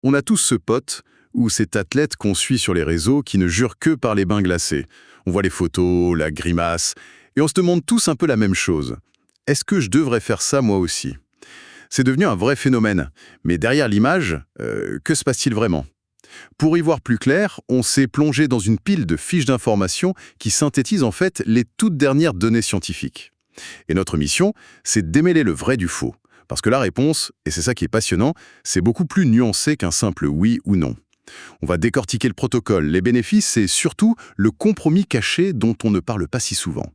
On a tous ce pote ou cet athlète qu'on suit sur les réseaux qui ne jure que par les bains glacés. On voit les photos, la grimace, et on se demande tous un peu la même chose. Est-ce que je devrais faire ça moi aussi? C'est devenu un vrai phénomène. Mais derrière l'image, que se passe-t-il vraiment? Pour y voir plus clair, on s'est plongé dans une pile de fiches d'informations qui synthétisent en fait les toutes dernières données scientifiques. Et notre mission, c'est de démêler le vrai du faux. Parce que la réponse, et c'est ça qui est passionnant, c'est beaucoup plus nuancé qu'un simple oui ou non. On va décortiquer le protocole, les bénéfices et surtout le compromis caché dont on ne parle pas si souvent.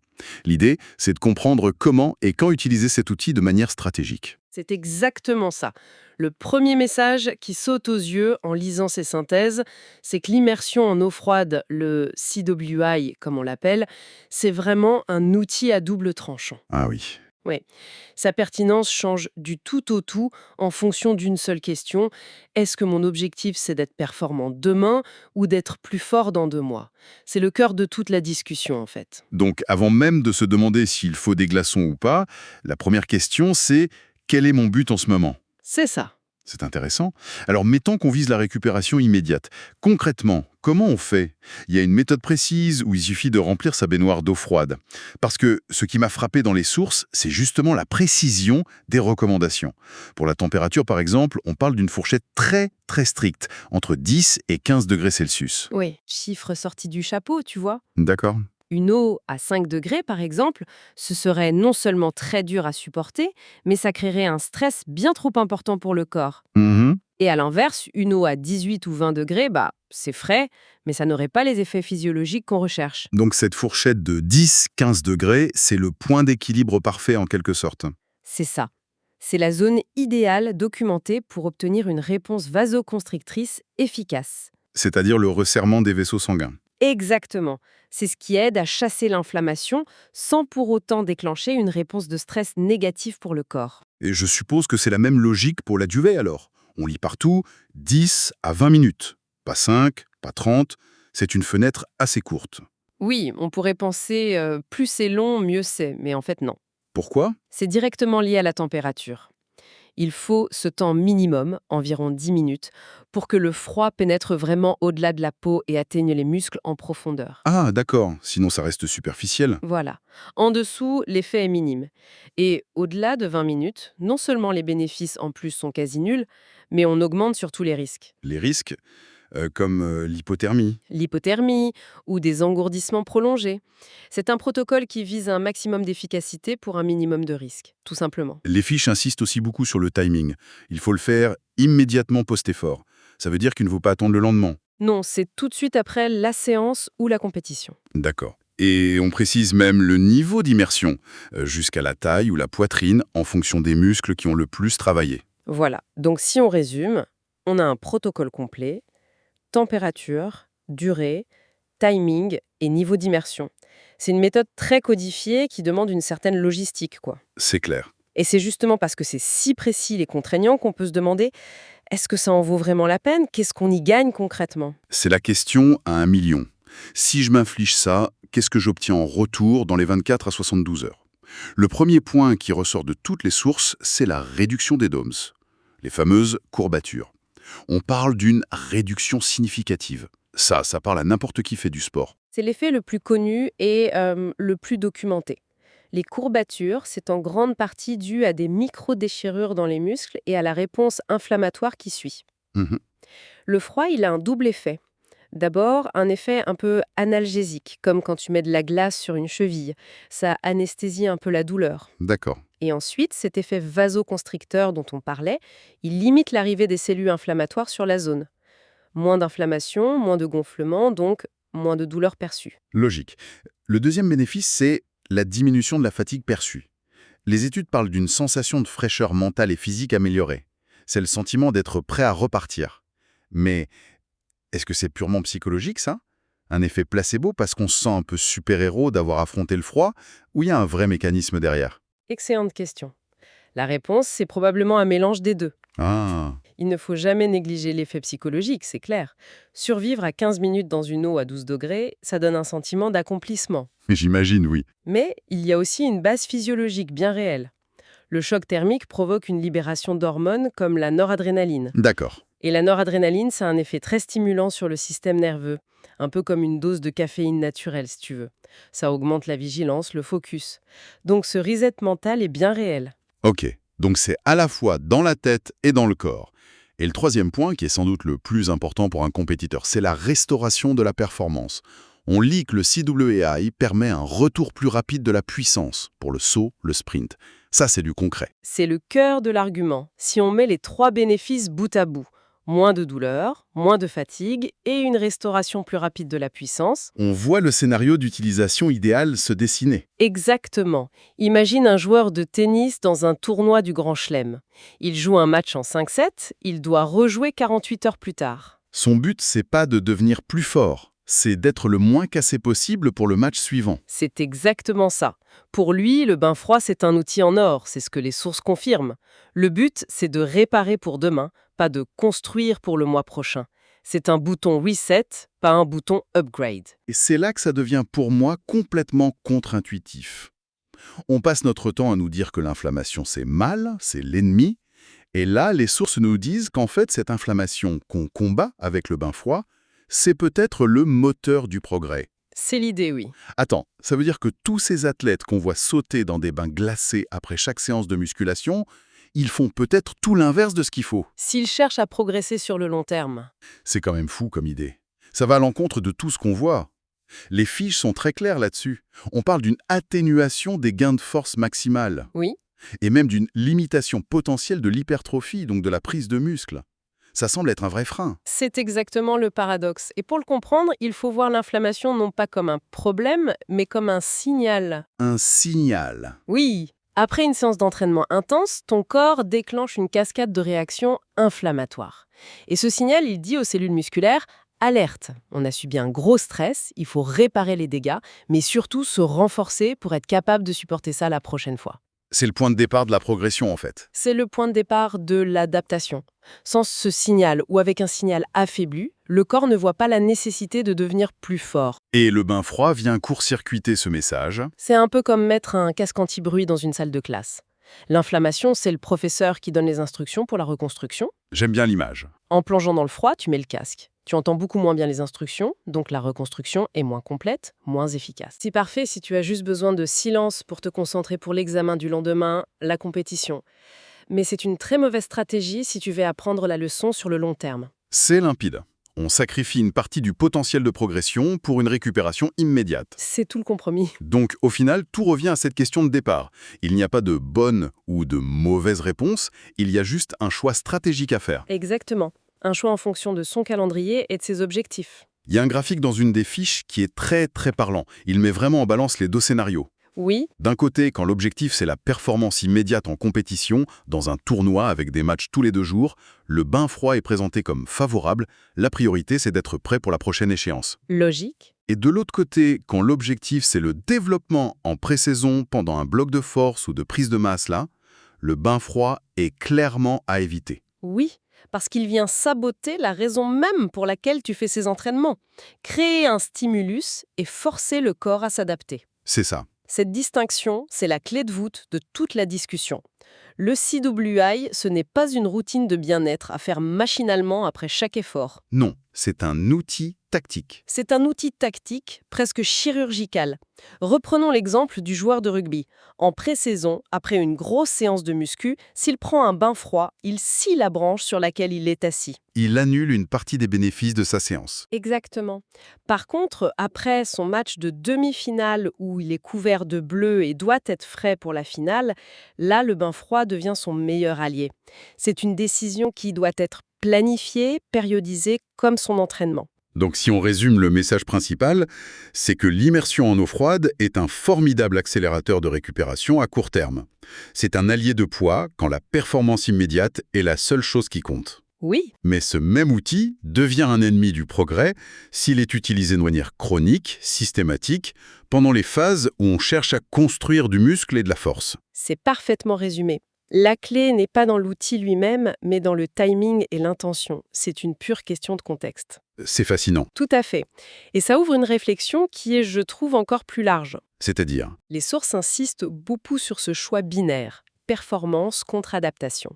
L'idée, c'est de comprendre comment et quand utiliser cet outil de manière stratégique. C'est exactement ça. Le premier message qui saute aux yeux en lisant ces synthèses, c'est que l'immersion en eau froide, le CWI comme on l'appelle, c'est vraiment un outil à double tranchant. Ah oui. Oui, sa pertinence change du tout au tout en fonction d'une seule question. Est-ce que mon objectif, c'est d'être performant demain ou d'être plus fort dans 2 mois? C'est le cœur de toute la discussion, en fait. Donc avant même de se demander s'il faut des glaçons ou pas, la première question c'est quel est mon but en ce moment? C'est ça. C'est intéressant. Alors, mettons qu'on vise la récupération immédiate. Concrètement, comment on fait? Il y a une méthode précise où il suffit de remplir sa baignoire d'eau froide. Parce que ce qui m'a frappé dans les sources, c'est justement la précision des recommandations. Pour la température, par exemple, on parle d'une fourchette très, très stricte, entre 10 et 15 degrés Celsius. Oui, chiffre sorti du chapeau, tu vois. D'accord? Une eau à 5 degrés, par exemple, ce serait non seulement très dur à supporter, mais ça créerait un stress bien trop important pour le corps. Mhm. Et à l'inverse, une eau à 18 ou 20 degrés, c'est frais, mais ça n'aurait pas les effets physiologiques qu'on recherche. Donc cette fourchette de 10-15 degrés, c'est le point d'équilibre parfait en quelque sorte. C'est ça. C'est la zone idéale documentée pour obtenir une réponse vasoconstrictrice efficace. C'est-à-dire le resserrement des vaisseaux sanguins. Exactement. C'est ce qui aide à chasser l'inflammation sans pour autant déclencher une réponse de stress négative pour le corps. Et je suppose que c'est la même logique pour la duvet alors. On lit partout 10 à 20 minutes. Pas 5, pas 30. C'est une fenêtre assez courte. Oui, on pourrait penser plus c'est long, mieux c'est, mais en fait non. Pourquoi? C'est directement lié à la température. Il faut ce temps minimum, environ 10 minutes, pour que le froid pénètre vraiment au-delà de la peau et atteigne les muscles en profondeur. Ah, d'accord. Sinon, ça reste superficiel. Voilà. En dessous, l'effet est minime. Et au-delà de 20 minutes, non seulement les bénéfices en plus sont quasi nuls, mais on augmente surtout les risques. Les risques, comme l'hypothermie. L'hypothermie ou des engourdissements prolongés. C'est un protocole qui vise un maximum d'efficacité pour un minimum de risque, tout simplement. Les fiches insistent aussi beaucoup sur le timing. Il faut le faire immédiatement post-effort. Ça veut dire qu'il ne faut pas attendre le lendemain. Non, c'est tout de suite après la séance ou la compétition. D'accord. Et on précise même le niveau d'immersion, jusqu'à la taille ou la poitrine, en fonction des muscles qui ont le plus travaillé. Voilà. Donc si on résume, on a un protocole complet, température, durée, timing et niveau d'immersion. C'est une méthode très codifiée qui demande une certaine logistique, quoi. C'est clair. Et c'est justement parce que c'est si précis et contraignant qu'on peut se demander, est-ce que ça en vaut vraiment la peine? Qu'est-ce qu'on y gagne concrètement? C'est la question à 1 million. Si je m'inflige ça, qu'est-ce que j'obtiens en retour dans les 24 à 72 heures? Le premier point qui ressort de toutes les sources, c'est la réduction des DOMS, les fameuses courbatures. On parle d'une réduction significative. Ça parle à n'importe qui fait du sport. C'est l'effet le plus connu et le plus documenté. Les courbatures, c'est en grande partie dû à des micro-déchirures dans les muscles et à la réponse inflammatoire qui suit. Mhm. Le froid, il a un double effet. D'abord, un effet un peu analgésique, comme quand tu mets de la glace sur une cheville. Ça anesthésie un peu la douleur. D'accord. Et ensuite, cet effet vasoconstricteur dont on parlait, il limite l'arrivée des cellules inflammatoires sur la zone. Moins d'inflammation, moins de gonflement, donc moins de douleur perçue. Logique. Le deuxième bénéfice, c'est la diminution de la fatigue perçue. Les études parlent d'une sensation de fraîcheur mentale et physique améliorée. C'est le sentiment d'être prêt à repartir. Mais est-ce que c'est purement psychologique, ça? Un effet placebo parce qu'on se sent un peu super-héros d'avoir affronté le froid, ou il y a un vrai mécanisme derrière? Excellente question. La réponse, c'est probablement un mélange des deux. Ah, Il ne faut jamais négliger l'effet psychologique, c'est clair. Survivre à 15 minutes dans une eau à 12 degrés, ça donne un sentiment d'accomplissement. j'imagine, oui. Mais il y a aussi une base physiologique bien réelle. Le choc thermique provoque une libération d'hormones comme la noradrénaline. D'accord. Et la noradrénaline, ça a un effet très stimulant sur le système nerveux, un peu comme une dose de caféine naturelle, si tu veux. Ça augmente la vigilance, le focus. Donc ce reset mental est bien réel. Ok, donc c'est à la fois dans la tête et dans le corps. Et le troisième point, qui est sans doute le plus important pour un compétiteur, c'est la restauration de la performance. On lit que le CWAI permet un retour plus rapide de la puissance pour le saut, le sprint. Ça, c'est du concret. C'est le cœur de l'argument. Si on met les 3 bénéfices bout à bout, moins de douleur, moins de fatigue et une restauration plus rapide de la puissance. On voit le scénario d'utilisation idéal se dessiner. Exactement. Imagine un joueur de tennis dans un tournoi du Grand Chelem. Il joue un match en 5-7, il doit rejouer 48 heures plus tard. Son but, c'est pas de devenir plus fort, c'est d'être le moins cassé possible pour le match suivant. C'est exactement ça. Pour lui, le bain froid, c'est un outil en or, c'est ce que les sources confirment. Le but, c'est de réparer pour demain, pas de construire pour le mois prochain. C'est un bouton reset, pas un bouton upgrade. Et c'est là que ça devient pour moi complètement contre-intuitif. On passe notre temps à nous dire que l'inflammation c'est mal, c'est l'ennemi, et là les sources nous disent qu'en fait cette inflammation qu'on combat avec le bain froid, c'est peut-être le moteur du progrès. C'est l'idée, oui. Attends, ça veut dire que tous ces athlètes qu'on voit sauter dans des bains glacés après chaque séance de musculation, ils font peut-être tout l'inverse de ce qu'il faut. S'il cherche à progresser sur le long terme. C'est quand même fou comme idée. Ça va à l'encontre de tout ce qu'on voit. Les fiches sont très claires là-dessus. On parle d'une atténuation des gains de force maximale. Oui. Et même d'une limitation potentielle de l'hypertrophie, donc de la prise de muscle. Ça semble être un vrai frein. C'est exactement le paradoxe. Et pour le comprendre, il faut voir l'inflammation non pas comme un problème, mais comme un signal. Un signal. Oui. Après une séance d'entraînement intense, ton corps déclenche une cascade de réactions inflammatoires. Et ce signal, il dit aux cellules musculaires: alerte, on a subi un gros stress, il faut réparer les dégâts, mais surtout se renforcer pour être capable de supporter ça la prochaine fois. C'est le point de départ de la progression, en fait. C'est le point de départ de l'adaptation. Sans ce signal ou avec un signal affaibli, le corps ne voit pas la nécessité de devenir plus fort. Et le bain froid vient court-circuiter ce message. C'est un peu comme mettre un casque anti-bruit dans une salle de classe. L'inflammation, c'est le professeur qui donne les instructions pour la reconstruction. J'aime bien l'image. En plongeant dans le froid, tu mets le casque. Tu entends beaucoup moins bien les instructions, donc la reconstruction est moins complète, moins efficace. C'est parfait si tu as juste besoin de silence pour te concentrer pour l'examen du lendemain, la compétition. Mais c'est une très mauvaise stratégie si tu veux apprendre la leçon sur le long terme. C'est limpide. On sacrifie une partie du potentiel de progression pour une récupération immédiate. C'est tout le compromis. Donc, au final, tout revient à cette question de départ. Il n'y a pas de bonne ou de mauvaise réponse, il y a juste un choix stratégique à faire. Exactement. Un choix en fonction de son calendrier et de ses objectifs. Il y a un graphique dans une des fiches qui est très parlant. Il met vraiment en balance les deux scénarios. Oui, D'un côté, quand l'objectif c'est la performance immédiate en compétition, dans un tournoi avec des matchs tous les 2 jours, le bain froid est présenté comme favorable, la priorité c'est d'être prêt pour la prochaine échéance. logique. Et de l'autre côté, quand l'objectif c'est le développement en pré-saison pendant un bloc de force ou de prise de masse là, le bain froid est clairement à éviter. Oui, parce qu'il vient saboter la raison même pour laquelle tu fais ces entraînements. Créer un stimulus et forcer le corps à s'adapter. C'est ça. Cette distinction, c'est la clé de voûte de toute la discussion. Le CWI, ce n'est pas une routine de bien-être à faire machinalement après chaque effort. Non, c'est un outil tactique. C'est un outil tactique, presque chirurgical. Reprenons l'exemple du joueur de rugby. En pré-saison, après une grosse séance de muscu, s'il prend un bain froid, il scie la branche sur laquelle il est assis. Il annule une partie des bénéfices de sa séance. Exactement. Par contre, après son match de demi-finale où il est couvert de bleu et doit être frais pour la finale, là, le bain froid devient son meilleur allié. C'est une décision qui doit être planifiée, périodisée comme son entraînement. Donc si on résume le message principal, c'est que l'immersion en eau froide est un formidable accélérateur de récupération à court terme. C'est un allié de poids quand la performance immédiate est la seule chose qui compte. Oui, Mais ce même outil devient un ennemi du progrès s'il est utilisé de manière chronique, systématique, pendant les phases où on cherche à construire du muscle et de la force. c'est parfaitement résumé. La clé n'est pas dans l'outil lui-même, mais dans le timing et l'intention. C'est une pure question de contexte. C'est fascinant. Tout à fait. Et ça ouvre une réflexion qui est, je trouve, encore plus large. C'est-à-dire, Les sources insistent beaucoup sur ce choix binaire, performance contre adaptation.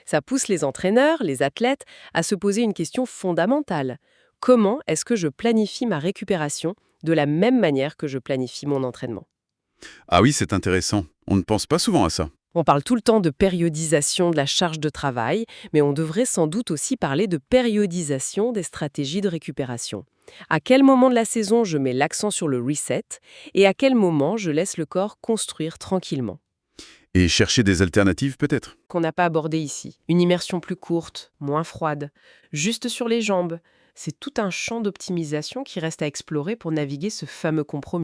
Ça pousse les entraîneurs, les athlètes, à se poser une question fondamentale. Comment est-ce que je planifie ma récupération de la même manière que je planifie mon entraînement? Ah oui, c'est intéressant. On ne pense pas souvent à ça. On parle tout le temps de périodisation de la charge de travail, mais on devrait sans doute aussi parler de périodisation des stratégies de récupération. À quel moment de la saison je mets l'accent sur le reset et à quel moment je laisse le corps construire tranquillement? Et chercher des alternatives peut-être. Qu'on n'a pas abordé ici. Une immersion plus courte, moins froide, juste sur les jambes. C'est tout un champ d'optimisation qui reste à explorer pour naviguer ce fameux compromis.